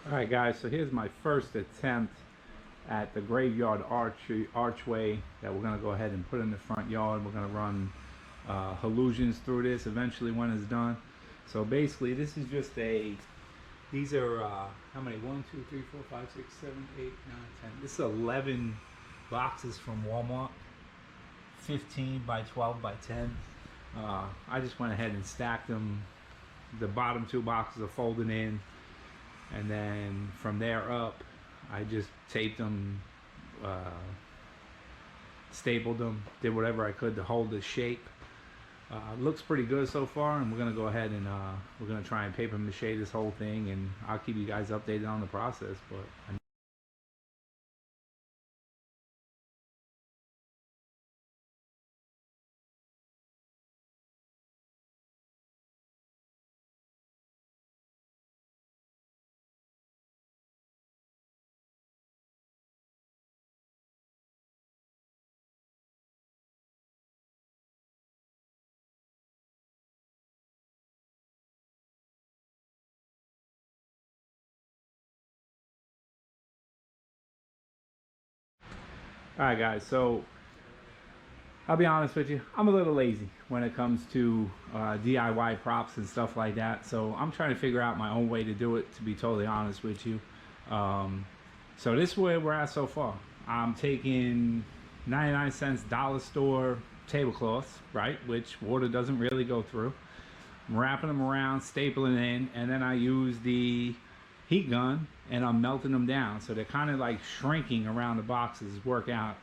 Alright guys, so here's my first attempt at the graveyard archway that we're going to go ahead and put in the front yard. We're going to run hollusions through this eventually when it's done. So basically this is just these are, how many? 1, 2, 3, 4, 5, 6, 7, 8, 9, 10. This is 11 boxes from Walmart. 15 by 12 by 10. I just went ahead and stacked them. The bottom two boxes are folded in. And then from there up, I just taped them, stapled them, did whatever I could to hold the shape. Looks pretty good so far, and we're gonna go ahead and we're gonna try and paper mache this whole thing, and I'll keep you guys updated on the process. But alright guys, so I'll be honest with you, I'm a little lazy when it comes to DIY props and stuff like that. So I'm trying to figure out my own way to do it, to be totally honest with you. So this is where we're at so far. I'm taking 99 cents dollar store tablecloths, right, which water doesn't really go through. I'm wrapping them around, stapling in, and then I use the heat gun and I'm melting them down. So they're kind of like shrinking around the boxes. Work out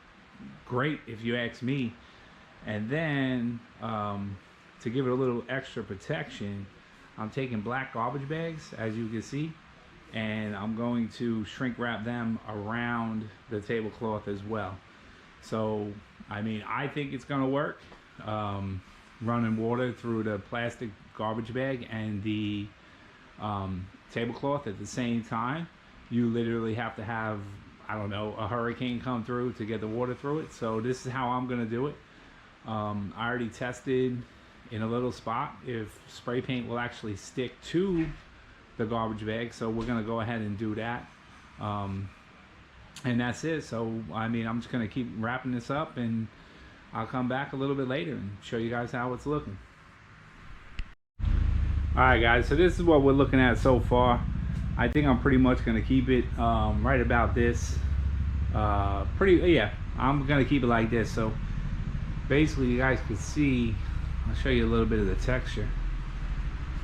great if you ask me. And then to give it a little extra protection, I'm taking black garbage bags, as you can see, and I'm going to shrink wrap them around the tablecloth as well. So I mean, I think it's gonna work. Running water through the plastic garbage bag and the tablecloth at the same time, you literally have to have, I don't know, a hurricane come through to get the water through it. So this is how I'm gonna do it. I already tested in a little spot if spray paint will actually stick to the garbage bag, so we're gonna go ahead and do that. And that's it. So I mean, I'm just gonna keep wrapping this up, and I'll come back a little bit later and show you guys how it's looking. Alright guys, so this is what we're looking at so far. I think I'm pretty much gonna keep it right about this. Yeah, I'm gonna keep it like this. So basically you guys can see, I'll show you a little bit of the texture.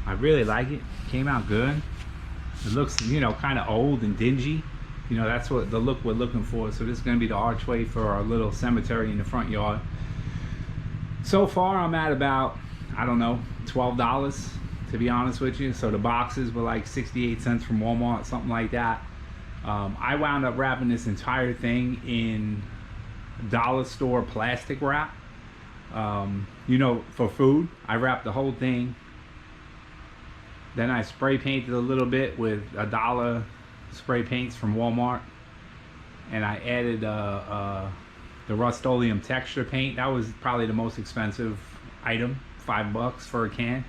I really like it. Came out good. It looks, you know, kind of old and dingy. You know, that's what the look we're looking for. So this is going to be the archway for our little cemetery in the front yard. So far I'm at about, I don't know, $12 to be honest with you. So the boxes were like 68 cents from Walmart, something like that. I wound up wrapping this entire thing in dollar store plastic wrap. You know, for food, I wrapped the whole thing. Then I spray painted a little bit with $1 spray paints from Walmart, and I added the Rust-Oleum texture paint. That was probably the most expensive item, $5 for a can.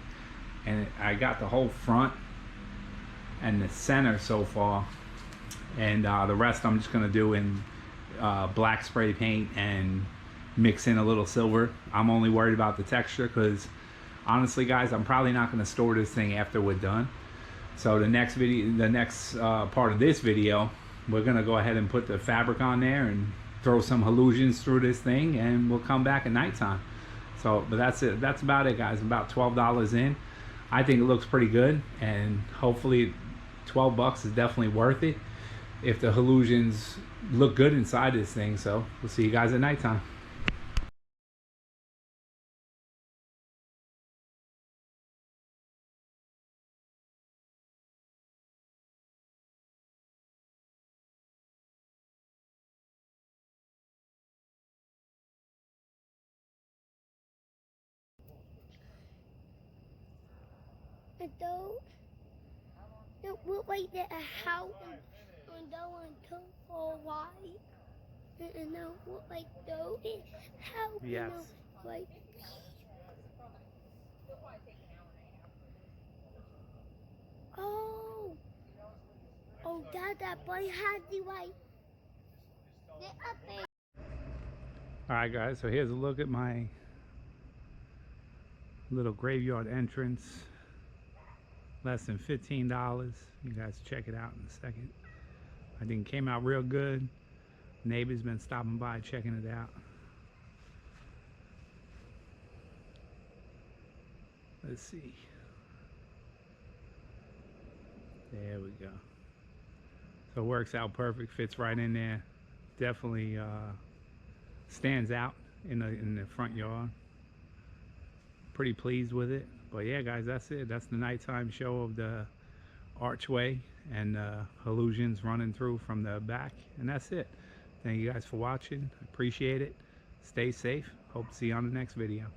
And I got the whole front and the center so far, and the rest I'm just gonna do in black spray paint and mix in a little silver. I'm only worried about the texture because honestly guys, I'm probably not going to store this thing after we're done. So the next part of this video, we're going to go ahead and put the fabric on there and throw some hollusions through this thing, and we'll come back at nighttime. So, but that's it. That's about it guys. About $12 in. I think it looks pretty good, and hopefully $12 is definitely worth it if the hollusions look good inside this thing. So we'll see you guys at nighttime. And don't look like that a house and don't want to or why. And don't look like though it how Yes. like oh that boy had the right. Get up there. Alright guys, so here's a look at my little graveyard entrance. Less than $15. You guys check it out in a second. I think it came out real good. Neighbors been stopping by checking it out. Let's see. There we go. So it works out perfect, fits right in there. Definitely stands out in the front yard. Pretty pleased with it. But yeah guys, that's it. That's the nighttime show of the archway and hollusions running through from the back. And that's it. Thank you guys for watching. Appreciate it. Stay safe. Hope to see you on the next video.